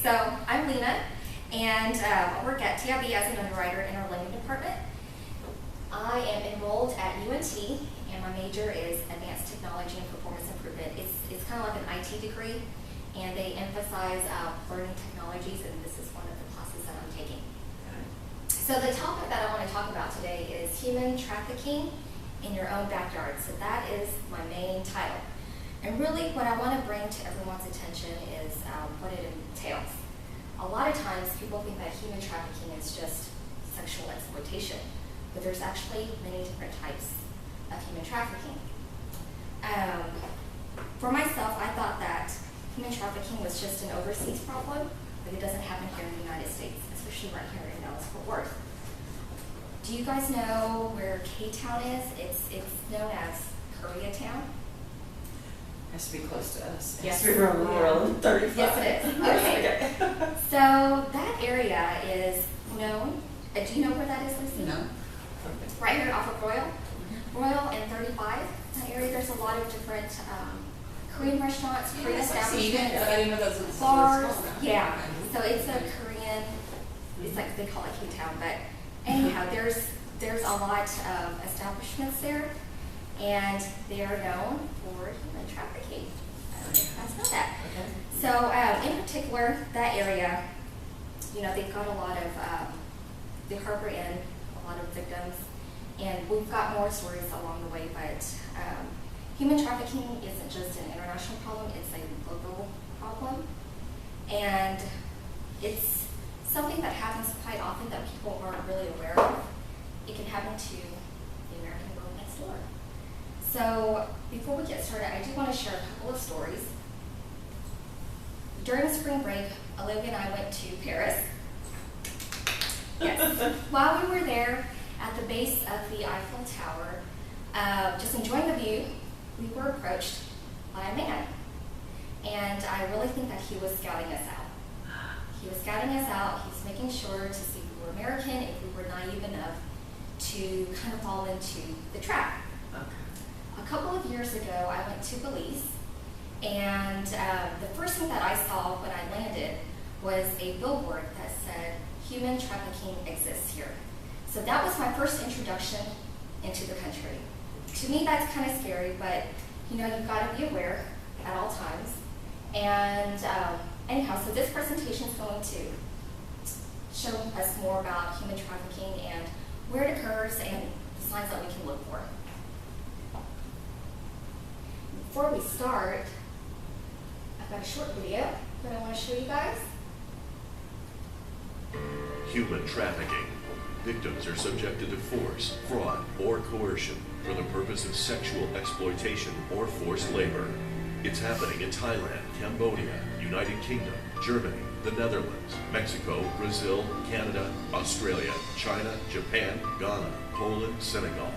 So I'm Lena, and I work at TIB as an underwriter in our lending department. I am enrolled at UNT, and my major is Advanced Technology and Performance Improvement. It's kind of like an IT degree, and they emphasize learning technologies, and this is one of the classes that I'm taking. So the topic that I want to talk about today is human trafficking in your own backyard. So that is my main title. And really what I want to bring to everyone's attention is what it entails. A lot of times people think that human trafficking is just sexual exploitation, but there's actually many different types of human trafficking. For myself, I thought that human trafficking was just an overseas problem, but it doesn't happen here in the United States, especially right here in Dallas-Fort Worth. Do you guys know where K-Town is? It's known as Koreatown. Has to be close to us. Yes. Has to be rural, 35. Yes, it is. Okay. So that area is known. Do you know where that is, Lucy? No. Right here off of Royal and 35. That area, there's a lot of different Korean restaurants, Korean establishments, I didn't know that was bars. Yeah. So it's a Korean. It's like they call it K-Town, but anyhow, there's a lot of establishments there, and they are known for human trafficking. I don't know if you guys know that. Okay. So in particular, that area, they've got a lot of, they harbor in a lot of victims, and we've got more stories along the way, but human trafficking isn't just an international problem, it's a local problem, and it's something that happens quite often that people aren't really aware of. It can happen to the American girl next door. So before we get started, I do want to share a couple of stories. During spring break, Olivia and I went to Paris. Yes. While we were there at the base of the Eiffel Tower, just enjoying the view, we were approached by a man. And I really think that he was scouting us out. He was scouting us out. He was making sure to see if we were American, if we were naive enough to kind of fall into the trap. Okay. A couple of years ago, I went to Belize, and the first thing that I saw when I landed was a billboard that said, "Human trafficking exists here." So that was my first introduction into the country. To me, that's kind of scary, but you've got to be aware at all times. And anyhow, so this presentation is going to show us more about human trafficking and where it occurs and the signs that we can look for. Before we start, I've got a short video that I want to show you guys. Human trafficking. Victims are subjected to force, fraud, or coercion for the purpose of sexual exploitation or forced labor. It's happening in Thailand, Cambodia, United Kingdom, Germany, the Netherlands, Mexico, Brazil, Canada, Australia, China, Japan, Ghana, Poland, Senegal.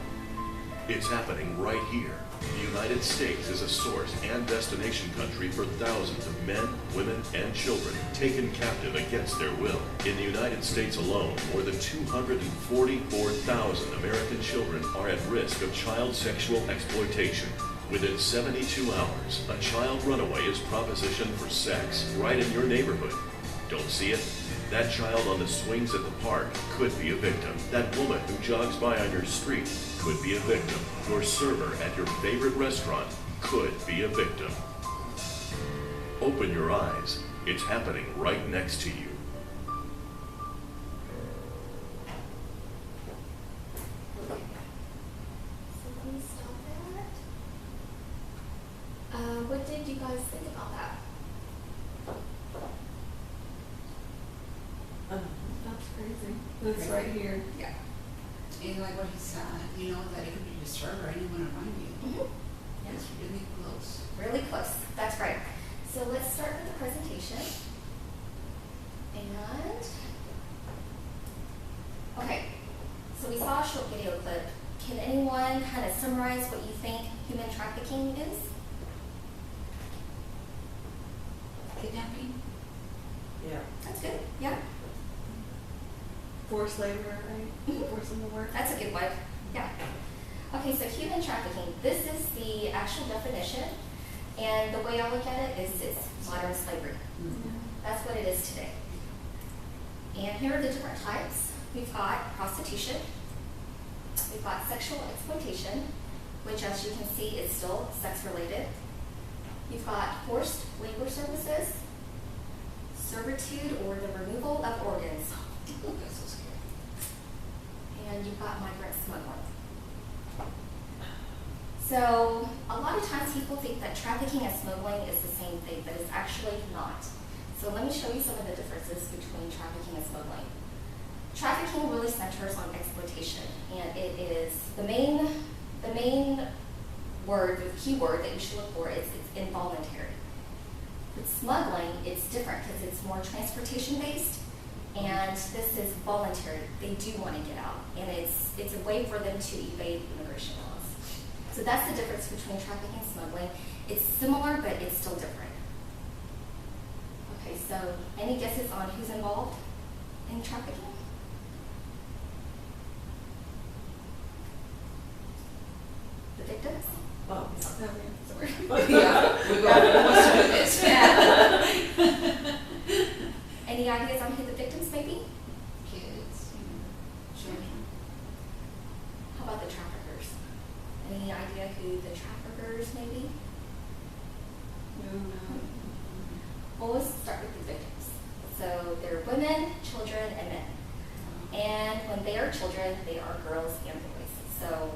It's happening right here. The United States is a source and destination country for thousands of men, women, and children taken captive against their will. In the United States alone, more than 244,000 American children are at risk of child sexual exploitation. Within 72 hours, a child runaway is propositioned for sex right in your neighborhood. Don't see it? That child on the swings at the park could be a victim. That woman who jogs by on your street could be a victim. Your server at your favorite restaurant could be a victim. Open your eyes. It's happening right next to you. So let me stop that. What did you guys think about that? That's crazy. That's right here. Yeah. And like what he said, that it could be your server or anyone around you. Mm-hmm. It's really close. Really close. That's right. So let's start with the presentation. And, okay, so we saw a short video clip. Can anyone kind of summarize what you think human trafficking is? Kidnapping? Yeah. That's good. Yeah. Forced labor, right? Mhm. Forcing the work. That's a good one. Yeah. Okay, so human trafficking. This is the actual definition. And the way I look at it is it's modern slavery. Mm-hmm. That's what it is is today. And here are the different types. We've got prostitution, we've got sexual exploitation, which as you can see is still sex related. You've got forced labor services, servitude or the removal of organs, That's so scary. and you've got migrant smuggling. So a lot of times people think that trafficking and smuggling is the same thing, but it's actually not. So let me show you some of the differences between trafficking and smuggling. Trafficking really centers on exploitation, and it is the main word, the key word that you should look for is it's involuntary. With smuggling, it's different because it's more transportation based, and this is voluntary. They do want to get out, and it's a way for them to evade immigration laws. So that's the difference between trafficking and smuggling. It's similar, but it's still different. Okay, so any guesses on who's involved in trafficking? The victims? Oh, sorry. Yeah, we got wants to do this. Any ideas on who the victims may be? Kids, children. How about the traffickers? Any idea who the traffickers may be? No. Well, let's start with the victims. So they're women, children, and men. And when they are children, they are girls and boys. So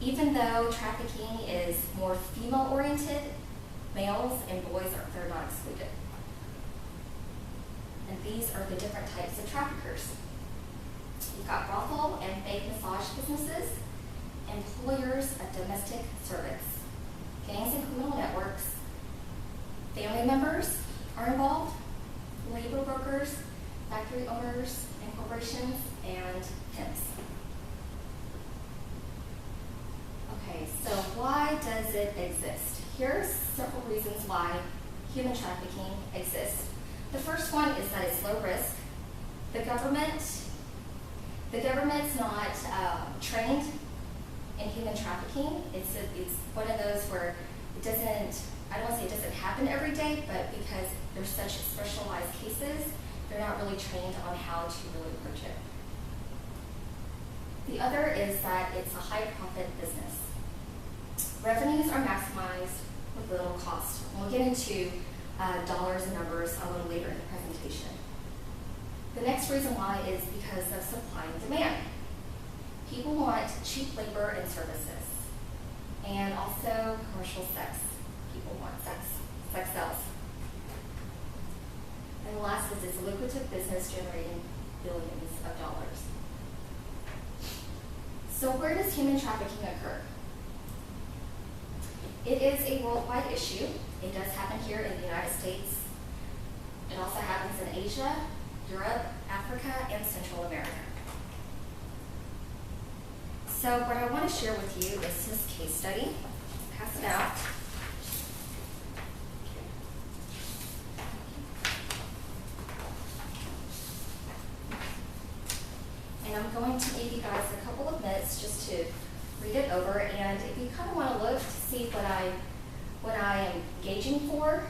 even though trafficking is more female-oriented, males and boys they're not excluded. And these are the different types of traffickers. You've got brothel and fake massage businesses, employers of domestic servants, gangs and criminal networks, family members are involved, labor brokers, factory owners and corporations, and pimps. Okay, so why does it exist? Here are several reasons why human trafficking exists. The first one is that it's low risk. The government's not trained in human trafficking. It's one of those where it doesn't, I don't want to say it doesn't happen every day, but because there's such specialized cases, they're not really trained on how to really approach it. The other is that it's a high profit business. Revenues are maximized with little cost. We'll get into dollars and numbers a little later in the presentation. The next reason why is because of supply and demand. People want cheap labor and services, and also commercial sex. People want sex. Sex sells. And the last is it's a lucrative business generating billions of dollars. So where does human trafficking occur? It is a worldwide issue. It does happen here in the United States. It also happens in Asia, Europe, Africa, and Central America. So what I want to share with you is this case study. Pass it out. And I'm going to give you guys a couple of minutes just to read it over, and if you kind of want to look to see what I am gauging for,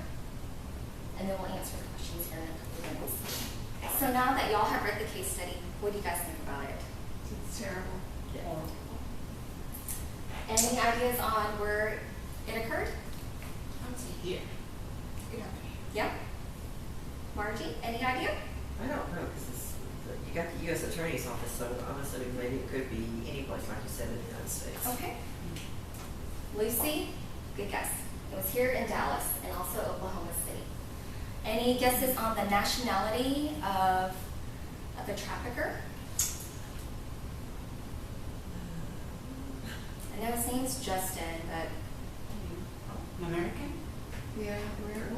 and then we'll answer the questions here in a couple of minutes. So now that y'all have read the case study, what do you guys think about it? It's terrible. Any ideas on where it occurred? I would say here. Get out of here. Yep. Margie, any idea? I don't know, because you got the U.S. Attorney's Office, so I'm assuming maybe it could be any place, like you said, in the United States. Okay. Lucy, good guess. It was here in Dallas and also Oklahoma City. Any guesses on the nationality of the trafficker? I know his name's Justin, but An American? Yeah, where?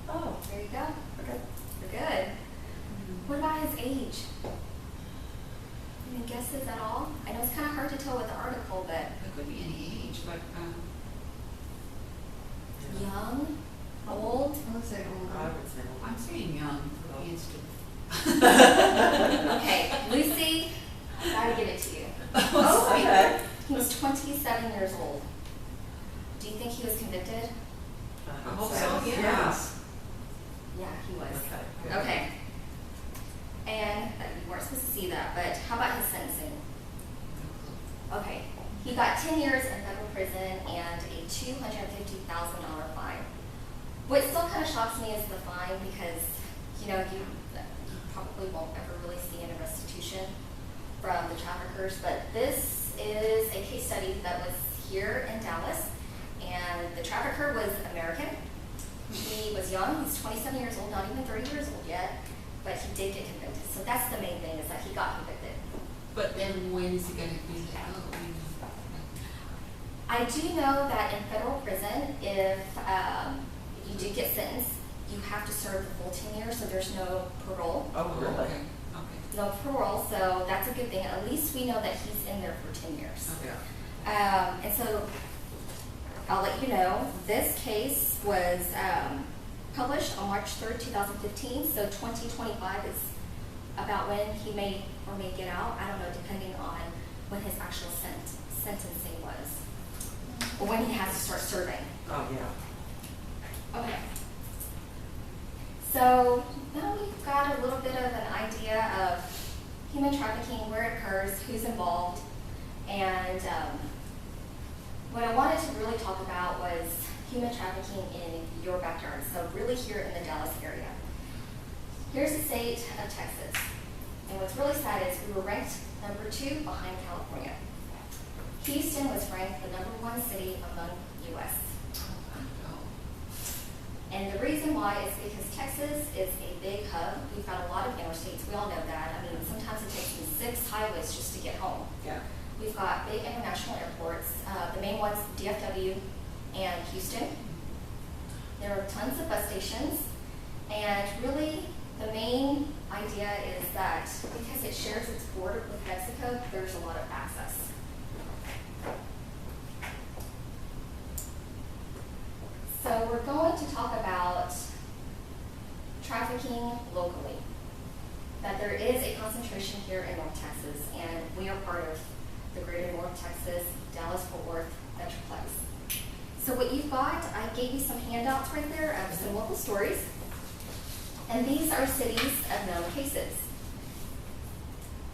oh, there you go. Okay. You're good. What about his age? Any guesses at all? I know it's kind of hard to tell with the article, but It could be any age, but young, old. I would say I older. would say. I'm saying young for the instant. Okay, Lucy, I gotta give it to you. Oh, okay. He was 27 years old. Do you think he was convicted? I hope so, yeah. Yeah, he was. Okay, good. Okay. And you weren't supposed to see that, but how about his sentencing? Okay, he got 10 years in federal prison and a $250,000 fine. What still kind of shocks me is the fine because, you probably won't ever really see any restitution from the traffickers, but this is a case study that was here in Dallas, and the trafficker was American. He was young, he's 27 years old, not even 30 years old yet, but he did get convicted. So that's the main thing, is that he got convicted. But then when is he gonna be let out? I do know that in federal prison, if you do get sentenced, you have to serve the full 10 years, so there's no parole. Oh, really? Okay, okay. No parole, so that's a good thing. At least we know that he's in there for 10 years. Yeah. And so I'll let you know, this case was published on March 3rd, 2015, so 2025 is about when he may or may get out. I don't know, depending on when his actual sentencing was, or when he has to start serving. Oh, yeah. Okay. So now we've got a little bit of an idea of human trafficking, where it occurs, who's involved, and what I wanted to really talk about was human trafficking in your backyard, so really here in the Dallas area. Here's the state of Texas, and what's really sad is we were ranked number 2 behind California. Houston was ranked the number 1 city among U.S. And the reason why is because Texas is a big hub. We've got a lot of interstates. We all know that. I mean, sometimes it takes me 6 highways just to get home. Yeah. We've got big international airports. The main ones, DFW and Houston. There are tons of bus stations. And really, the main idea is that because it shares its border with Mexico, there's a lot of access. So we're going to talk about trafficking locally. That there is a concentration here in North Texas, and we are part of the greater North Texas, Dallas-Fort Worth Metroplex. So what you've got, I gave you some handouts right there of some local stories. And these are cities of known cases.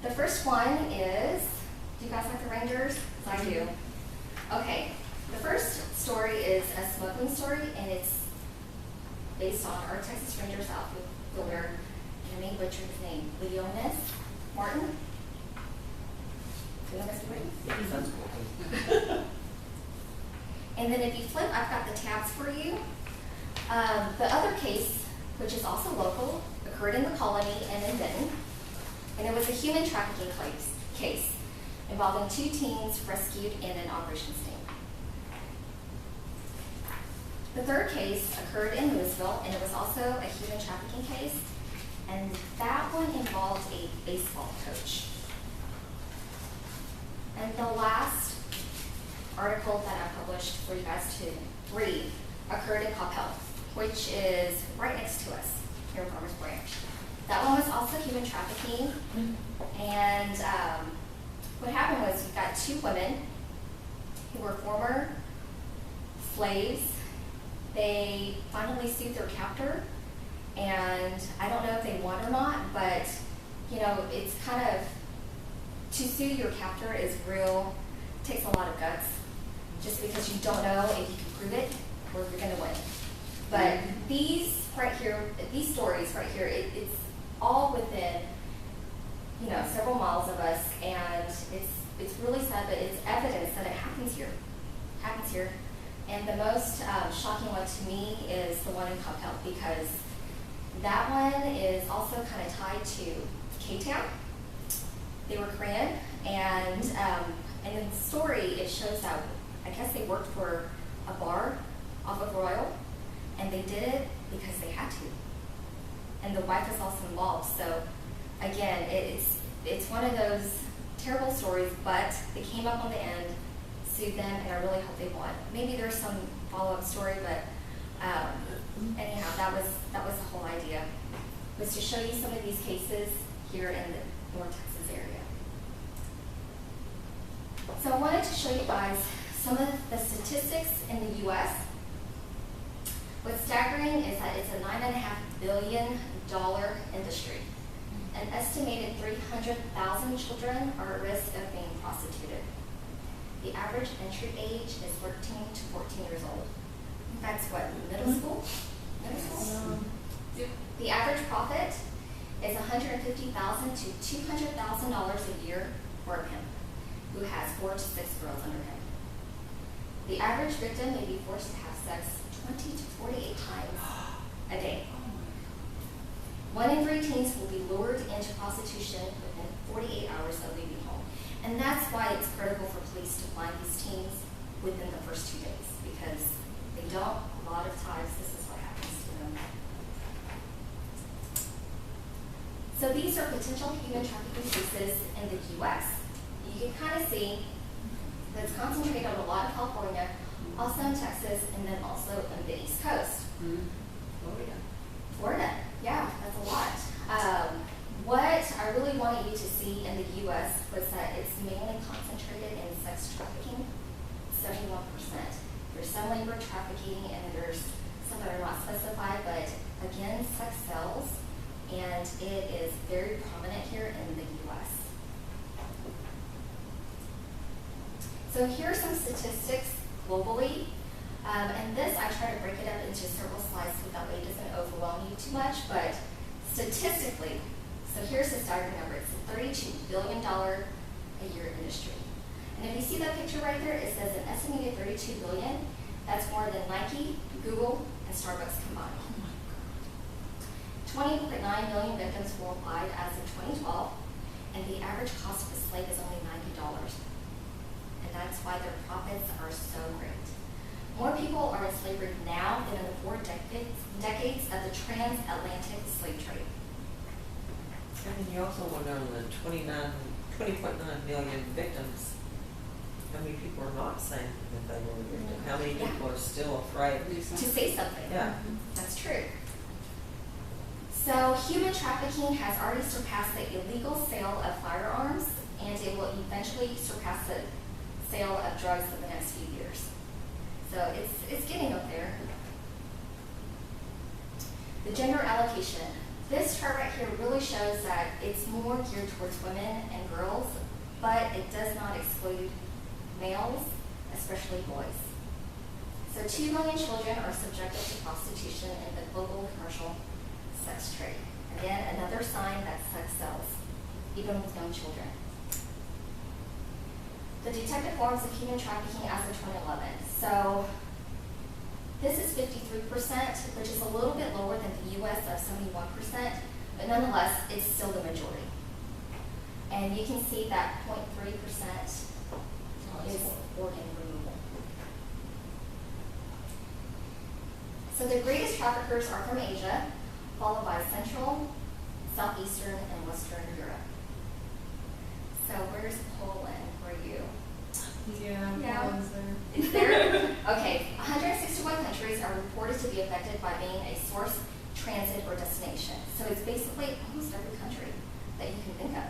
The first one is, do you guys like the Rangers? I do. Okay, the first story is a smuggling story, and it's based on our Texas Rangers outfielder, and I may butcher his name, Leonis Martin. Do you know Mr. Martin? Yeah, sounds cool. And then if you flip, I've got the tabs for you. The other case, which is also local, occurred in the Colony and in Benton, and it was a human trafficking case involving 2 teens rescued in an operation sting. The third case occurred in Louisville, and it was also a human trafficking case, and that one involved a baseball coach. And the last article that I published for you guys to read occurred in Coppell, which is right next to us here in Farmers Branch. That one was also human trafficking, and what happened was you've got 2 women who were former slaves. They finally sued their captor, and I don't know if they won or not, but it's kind of, to sue your captor is real, takes a lot of guts, just because you don't know if you can prove it or if you're going to win. But these right here, these stories right here, it's all within, several miles of us, and it's really sad, but it's evidence that it happens here. And the most shocking one to me is the one in Coppell, because that one is also kind of tied to K-Town. They were Korean, and in the story it shows that I guess they worked for a bar off of Royal, and they did it because they had to. And the wife is also involved. So again, it's one of those terrible stories, but they came up on the end, sued them, and I really hope they won. Maybe there's some follow-up story, but anyhow, that was the whole idea, was to show you some of these cases here in the North Texas area. So I wanted to show you guys some of the statistics in the U.S. What's staggering is that it's a $9.5 billion industry. An estimated 300,000 children are at risk of being prostituted. The average entry age is 13 to 14 years old. That's what, middle school? Middle school? The average profit is $150,000 to $200,000 a year for a pimp who has 4 to 6 girls under him. The average victim may be forced to have sex 20 to 48 times a day. 1 in 3 teens will be lured into prostitution within 48 hours of leaving home. And that's why it's critical for police to find these teens within the first 2 days, because they don't, a lot of times, this is what happens to them. So these are potential human trafficking cases in the U.S. You can kind of see that it's concentrated on a lot of California, also in Texas, and then also on the East Coast. Florida, yeah, that's a lot. What I really wanted you to see in the U.S. was that it's mainly concentrated in sex trafficking, 71%. There's some labor trafficking, and there's some that are not specified, but again, sex sells, and it is very prominent here in the U.S. So here are some statistics globally. And this, I try to break it up into several slides so that way it doesn't overwhelm you too much, but statistically, so here's the staggering number. It's a $32 billion a year industry. And if you see that picture right there, it says an estimated $32 billion. That's more than Nike, Google, and Starbucks combined. 20.9 million victims worldwide as of 2012, and the average cost of a slave is only $90. And that's why their profits are so great. More people are in slavery now than in the 4 decades of the transatlantic slave trade. And you also wonder on the 20.9 million victims, how many people are not saying that they were a victim? How many people are still afraid? To say something. Yeah. That's true. So human trafficking has already surpassed the illegal sale of firearms, and it will eventually surpass the sale of drugs in the next few years. So it's getting up there. The gender allocation. This chart right here really shows that it's more geared towards women and girls, but it does not exclude males, especially boys. So 2 million children are subjected to prostitution in the global commercial sex trade. Again, another sign that sex sells, even with young children. The detected forms of human trafficking as of 2011. So this is 53%, which is a little bit lower than the U.S. of 71%, but nonetheless, it's still the majority. And you can see that 0.3% is organ removal. So the greatest traffickers are from Asia, followed by Central, Southeastern, and Western Europe. So where's Poland for you? Yeah, Poland's there. It's there? Okay, 161 countries are reported to be affected by being a source, transit, or destination. So it's basically almost every country that you can think of.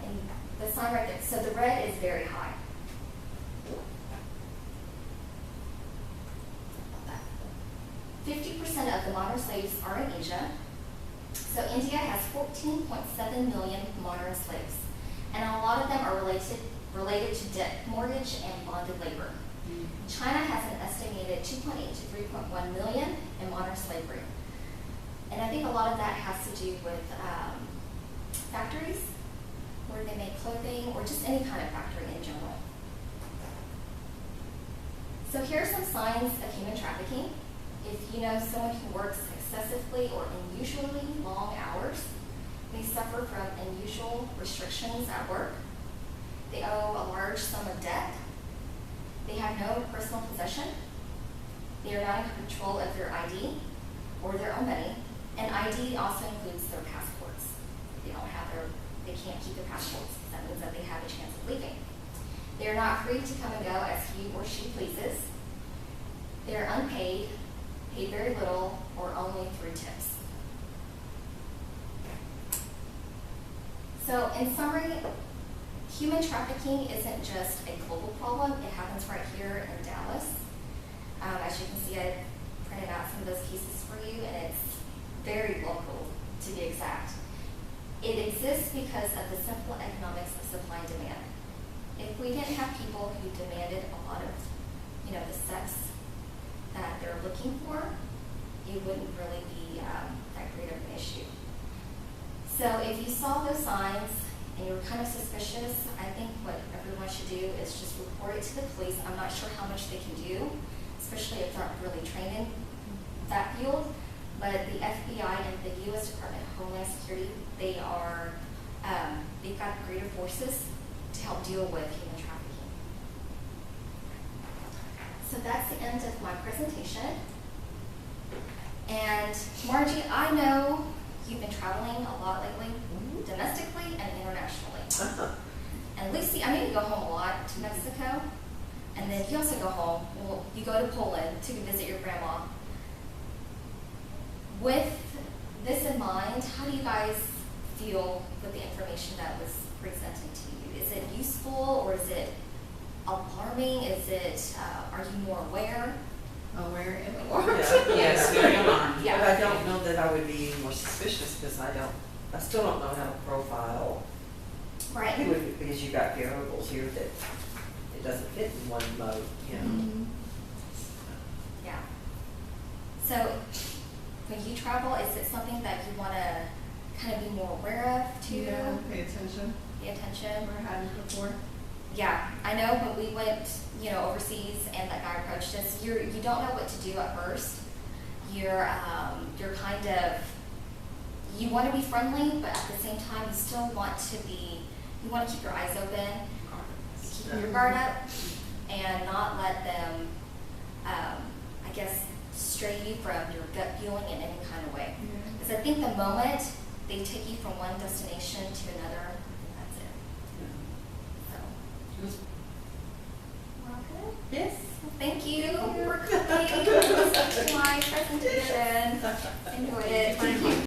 And the sign right there, so the red is very high. 50% of the modern slaves are in Asia. So India has 14.7 million modern slaves. And a lot of them are related to debt, mortgage, and bonded labor. China has an estimated 2.8 to 3.1 million in modern slavery. And I think a lot of that has to do with factories where they make clothing or just any kind of factory in general. So here are some signs of human trafficking. If you know someone who works excessively or unusually long hours, they suffer from unusual restrictions at work. They owe a large sum of debt. They have no personal possession. They are not in control of their ID or their own money. And ID also includes their passports. They can't keep their passports. That means that they have a chance of leaving. They are not free to come and go as he or she pleases. They are unpaid, paid very little, or only through tips. So in summary, human trafficking isn't just a global problem. It happens right here in Dallas. As you can see, I printed out some of those cases for you, and it's very local, to be exact. It exists because of the simple economics of supply and demand. If we didn't have people who demanded a lot of, the sex that they're looking for, it wouldn't really be that great of an issue. So if you saw those signs and you were kind of suspicious, I think what everyone should do is just report it to the police. I'm not sure how much they can do, especially if they're not really trained in that field. But the FBI and the U.S. Department of Homeland Security, they've got greater forces to help deal with human trafficking. So that's the end of my presentation. And Margie, I know you've been traveling a lot lately, domestically and internationally. Uh-huh. And Lucy, I know you go home a lot to Mexico, and then you also go home, well, you go to Poland to visit your grandma. With this in mind, how do you guys feel with the information that was presented to you? Is it useful, or is it alarming? Is it, are you more aware? Aware and Yeah. alarmed. Yes, very alarmed. Yeah. But I don't know that I would be more suspicious because I still don't know how to profile Right. because you got variables here that it doesn't fit in one mode, Mhm. Yeah. So when you travel, is it something that you want to kind of be more aware of too? Yeah, pay attention. Pay attention? Never hadn't before. Yeah, I know when we went, overseas and that guy approached us, you don't know what to do at first. You're kind of, you want to be friendly, but at the same time you still want to keep your eyes open, keep your guard up, and not let them, I guess, stray you from your gut feeling in any kind of way. Yeah. Because I think the moment they take you from one destination to another, that's it. So. Well, good. Yes. Thank you for coming to my presentation. Enjoyed it.